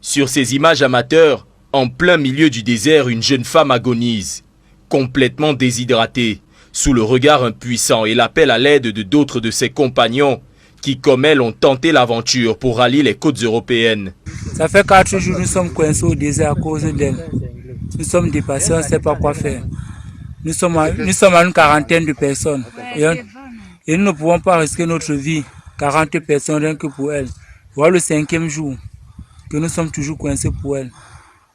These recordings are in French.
Sur ces images amateurs, en plein milieu du désert, une jeune femme agonise, complètement déshydratée, sous le regard impuissant et l'appel à l'aide de d'autres de ses compagnons qui, comme elle, ont tenté l'aventure pour rallier les côtes européennes. Ça fait 4 jours que nous sommes coincés au désert à cause d'elle. Nous sommes dépassés, on ne sait pas quoi faire. Nous sommes à une quarantaine de personnes et nous ne pouvons pas risquer notre vie. 40 personnes rien que pour elle. Voilà le 5e jour que nous sommes toujours coincés pour elle.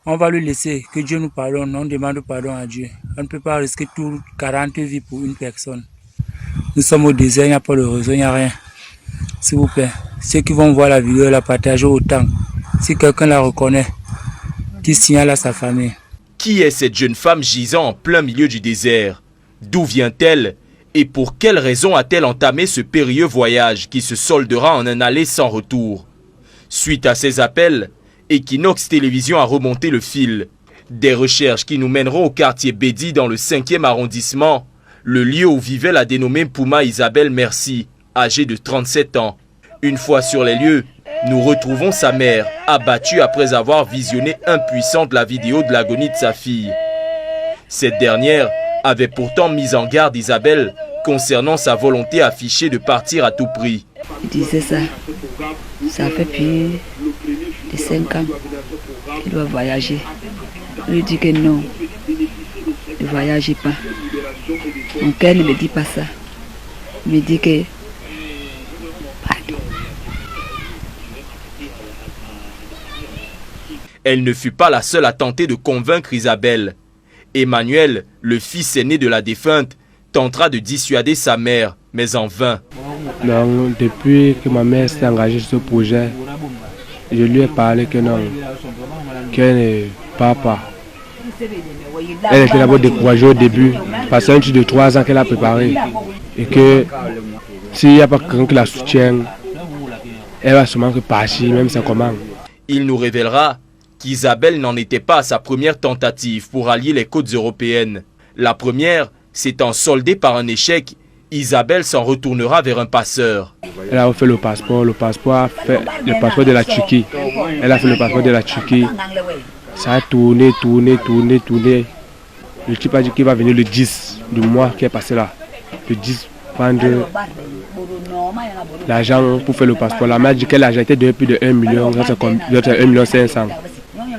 On va lui laisser, que Dieu nous pardonne, on demande pardon à Dieu. On ne peut pas risquer tout 40 vies pour une personne. Nous sommes au désert, il n'y a pas de réseau, il n'y a rien. S'il vous plaît, ceux qui vont voir la vidéo, la partager autant. Si quelqu'un la reconnaît, qu'il signale à sa famille. Qui est cette jeune femme gisant en plein milieu du désert? D'où vient-elle? Et pour quelle raison a-t-elle entamé ce périlleux voyage qui se soldera en un aller sans retour? Suite à ces appels, Equinox Télévision a remonté le fil. Des recherches qui nous mèneront au quartier Bédi dans le 5e arrondissement, le lieu où vivait la dénommée Pouma Isabelle Merci, âgée de 37 ans. Une fois sur les lieux, nous retrouvons sa mère, abattue après avoir visionné impuissante la vidéo de l'agonie de sa fille. Cette dernière avait pourtant mis en garde Isabelle concernant sa volonté affichée de partir à tout prix. Il disait ça fait plus de 5 ans qu'il doit voyager. On lui dit que non, ne voyagez pas. Mon cœur ne me dit pas ça. Il me dit que elle ne fut pas la seule à tenter de convaincre Isabelle. Emmanuel, le fils aîné de la défunte, tentera de dissuader sa mère, mais en vain. Donc, depuis que ma mère s'est engagée sur ce projet, je lui ai parlé que non, qu'elle ne part pas. Elle était d'abord découragée au début, parce que c'est un truc de 3 ans qu'elle a préparé. Et que s'il n'y a pas quelqu'un qui la soutient, elle va sûrement partir, même sans comment. Il nous révélera qu'Isabelle n'en était pas à sa première tentative pour allier les côtes européennes. La première s'étant soldée par un échec, Isabelle s'en retournera vers un passeur. Elle a fait le passeport a fait le passeport de la Turquie. Elle a fait le passeport de la Turquie. Ça a tourné. Le type a dit qu'il va venir le 10 du mois qui est passé là. Le 10, prendre l'argent pour faire le passeport. La mère a dit que l'argent était de plus de 1 million, 1,5 million.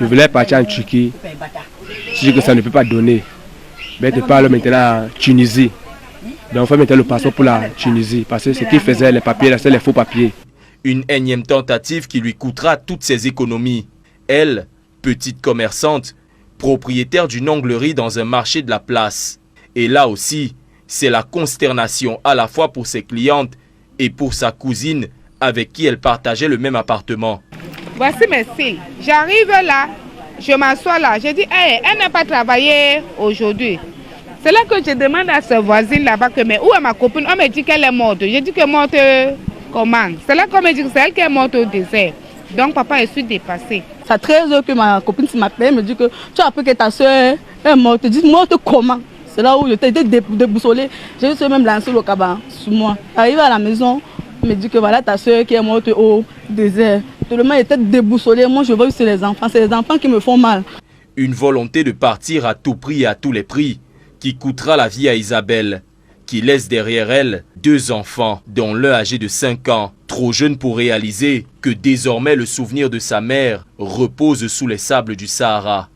Je voulais partir en Turquie. Je dis que ça ne peut pas donner. Mais je parle maintenant en Tunisie. Donc il faut mettre le passeport pour la Tunisie. Parce que ce qu'il faisait, les papiers, là, c'est les faux papiers. Une énième tentative qui lui coûtera toutes ses économies. Elle, petite commerçante, propriétaire d'une onglerie dans un marché de la place. Et là aussi, c'est la consternation à la fois pour ses clientes et pour sa cousine avec qui elle partageait le même appartement. Voici mes filles. J'arrive là, je m'assois là. Je dis, hey, elle n'a pas travaillé aujourd'hui. C'est là que je demande à sa voisine là-bas que, mais où est ma copine? On me dit qu'elle est morte. Je dis que morte comment? C'est là qu'on me dit que c'est elle qui est morte au désert. Donc papa, je suis dépassée. Ça fait 13 heures que ma copine m'appelle, me dit que tu as appris que ta soeur est morte. Je dis, morte comment? C'est là où j'étais déboussolée. J'ai juste même lancé le cabane sur moi. Arrivé à la maison, on me dit que voilà ta soeur qui est morte au désert. Tellement j'étais déboussolée. Moi je vois que c'est les enfants qui me font mal. Une volonté de partir à tout prix et à tous les prix qui coûtera la vie à Isabelle, qui laisse derrière elle 2 enfants, dont l'un âgé de 5 ans, trop jeune pour réaliser que désormais le souvenir de sa mère repose sous les sables du Sahara.